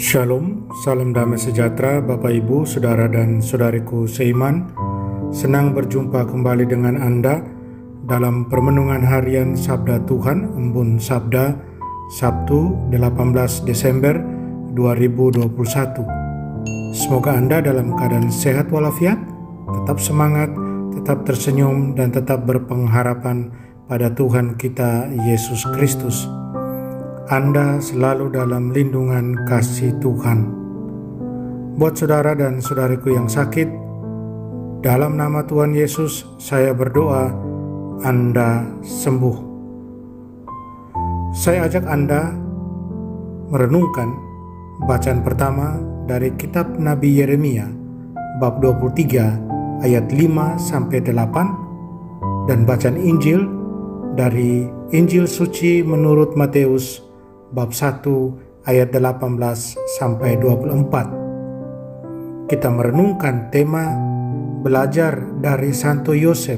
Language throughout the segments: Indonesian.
Shalom, salam damai sejahtera Bapak Ibu, Saudara dan Saudariku seiman. Senang berjumpa kembali dengan Anda dalam permenungan harian Sabda Tuhan, Embun Sabda, Sabtu 18 Desember 2021. Semoga Anda dalam keadaan sehat walafiat, tetap semangat, tetap tersenyum, dan tetap berpengharapan pada Tuhan kita Yesus Kristus. Anda selalu dalam lindungan kasih Tuhan. Buat saudara dan saudariku yang sakit, dalam nama Tuhan Yesus saya berdoa Anda sembuh. Saya ajak Anda merenungkan bacaan pertama dari kitab Nabi Yeremia bab 23 ayat 5-8 dan bacaan Injil dari Injil Suci menurut Matius bab 1 ayat 18-24. Kita merenungkan tema belajar dari Santo Yosef,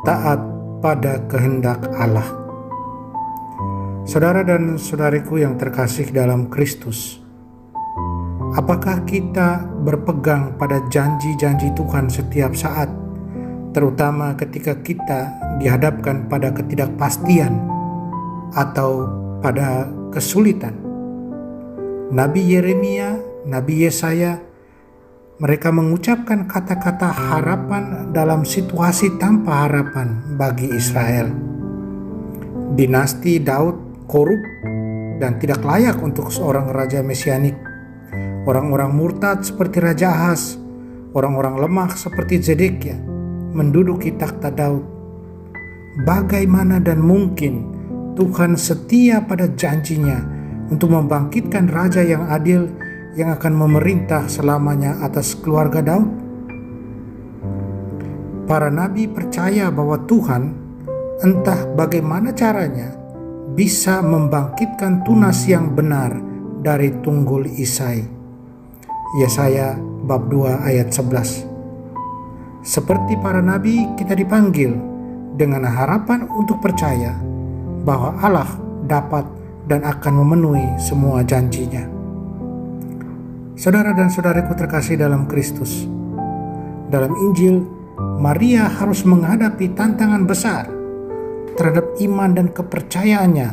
taat pada kehendak Allah. Saudara dan saudariku yang terkasih dalam Kristus, apakah kita berpegang pada janji-janji Tuhan setiap saat, terutama ketika kita dihadapkan pada ketidakpastian atau pada kesulitan? Nabi Yeremia, Nabi Yesaya, mereka mengucapkan kata-kata harapan dalam situasi tanpa harapan bagi Israel. Dinasti Daud korup dan tidak layak untuk seorang raja mesianik. Orang-orang murtad seperti Raja Ahaz, orang-orang lemah seperti Zedekia menduduki takhta Daud. Bagaimana dan mungkin Tuhan setia pada janjinya untuk membangkitkan raja yang adil yang akan memerintah selamanya atas keluarga Daud? Para nabi percaya bahwa Tuhan entah bagaimana caranya bisa membangkitkan tunas yang benar dari tunggul Isai. Yesaya bab 2 ayat 11. Seperti para nabi, kita dipanggil dengan harapan untuk percaya bahwa Allah dapat dan akan memenuhi semua janjinya. Saudara dan saudariku terkasih dalam Kristus, dalam Injil, Maria harus menghadapi tantangan besar terhadap iman dan kepercayaannya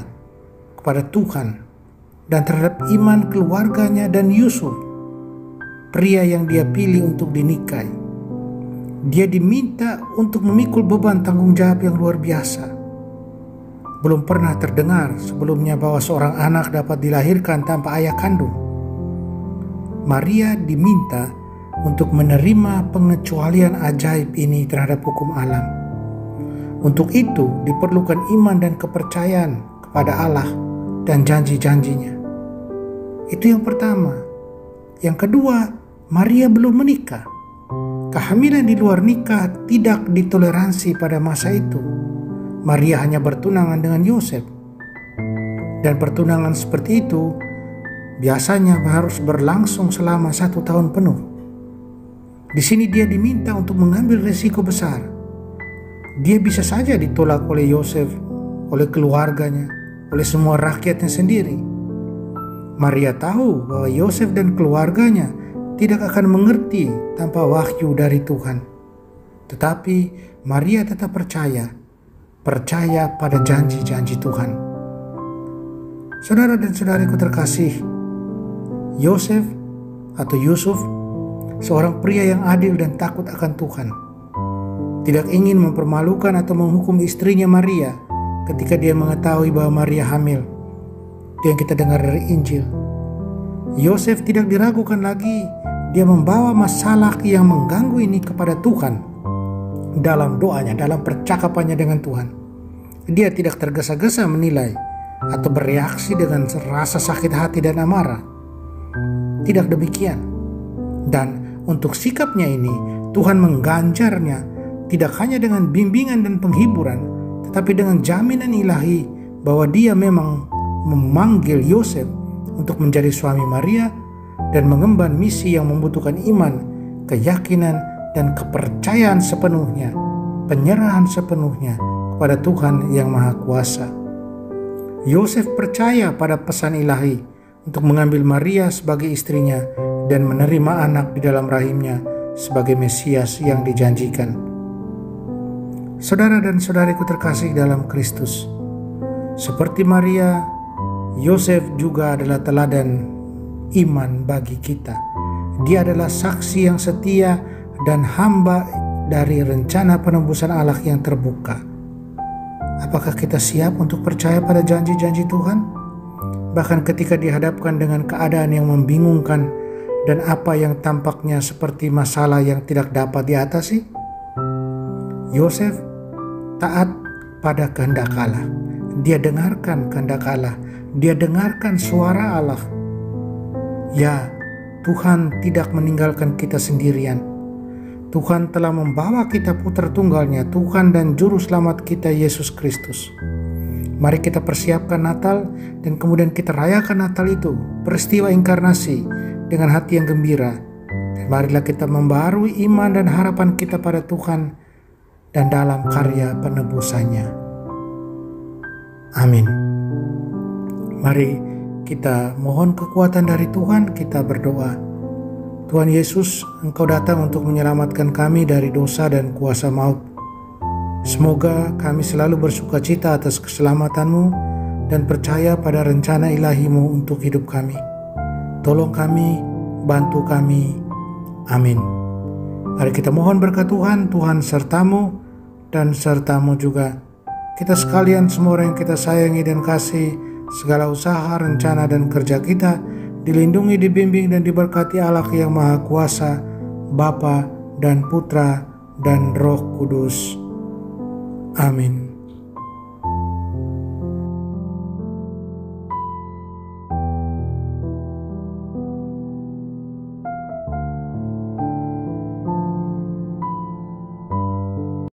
kepada Tuhan dan terhadap iman keluarganya dan Yusuf, pria yang dia pilih untuk dinikahi. Dia diminta untuk memikul beban tanggung jawab yang luar biasa. Belum pernah terdengar sebelumnya bahwa seorang anak dapat dilahirkan tanpa ayah kandung. Maria diminta untuk menerima pengecualian ajaib ini terhadap hukum alam. Untuk itu diperlukan iman dan kepercayaan kepada Allah dan janji-janjinya. Itu yang pertama. Yang kedua, Maria belum menikah. Kehamilan di luar nikah tidak ditoleransi pada masa itu. Maria hanya bertunangan dengan Yosef. Dan pertunangan seperti itu biasanya harus berlangsung selama 1 tahun penuh. Di sini dia diminta untuk mengambil resiko besar. Dia bisa saja ditolak oleh Yosef, oleh keluarganya, oleh semua rakyatnya sendiri. Maria tahu bahwa Yosef dan keluarganya tidak akan mengerti tanpa wahyu dari Tuhan. Tetapi Maria tetap percaya pada janji-janji Tuhan. Saudara dan saudariku terkasih, Yosef atau Yusuf, seorang pria yang adil dan takut akan Tuhan, tidak ingin mempermalukan atau menghukum istrinya Maria ketika dia mengetahui bahwa Maria hamil. Itu yang kita dengar dari Injil. Yosef tidak diragukan lagi, dia membawa masalah yang mengganggu ini kepada Tuhan. Dalam doanya, dalam percakapannya dengan Tuhan, dia tidak tergesa-gesa menilai atau bereaksi dengan rasa sakit hati dan amarah. Tidak demikian. Dan untuk sikapnya ini, Tuhan mengganjarnya tidak hanya dengan bimbingan dan penghiburan, tetapi dengan jaminan ilahi bahwa dia memang memanggil Yosef untuk menjadi suami Maria dan mengemban misi yang membutuhkan iman, keyakinan, dan kepercayaan sepenuhnya, penyerahan sepenuhnya kepada Tuhan yang Maha Kuasa. Yosef percaya pada pesan ilahi untuk mengambil Maria sebagai istrinya dan menerima anak di dalam rahimnya sebagai Mesias yang dijanjikan. Saudara dan saudariku terkasih dalam Kristus, seperti Maria, Yosef juga adalah teladan iman bagi kita. Dia adalah saksi yang setia dan hamba dari rencana penebusan Allah yang terbuka. Apakah kita siap untuk percaya pada janji-janji Tuhan? Bahkan ketika dihadapkan dengan keadaan yang membingungkan dan apa yang tampaknya seperti masalah yang tidak dapat diatasi, Yosef taat pada kehendak Allah. Dia dengarkan kehendak Allah. Dia dengarkan suara Allah. Ya, Tuhan tidak meninggalkan kita sendirian. Tuhan telah membawa kita putra tunggalnya, Tuhan dan Juru Selamat kita Yesus Kristus. Mari kita persiapkan Natal dan kemudian kita rayakan Natal itu, peristiwa inkarnasi, dengan hati yang gembira. Dan marilah kita membarui iman dan harapan kita pada Tuhan dan dalam karya penebusannya. Amin. Mari kita mohon kekuatan dari Tuhan, kita berdoa. Tuhan Yesus, Engkau datang untuk menyelamatkan kami dari dosa dan kuasa maut. Semoga kami selalu bersuka cita atas keselamatan-Mu dan percaya pada rencana ilahi-Mu untuk hidup kami. Tolong kami, bantu kami. Amin. Mari kita mohon berkat Tuhan, Tuhan sertamu dan sertamu juga. Kita sekalian, semua orang yang kita sayangi dan kasih, segala usaha, rencana dan kerja kita dilindungi, dibimbing dan diberkati Allah yang Maha Kuasa, Bapa dan Putra dan Roh Kudus. Amin.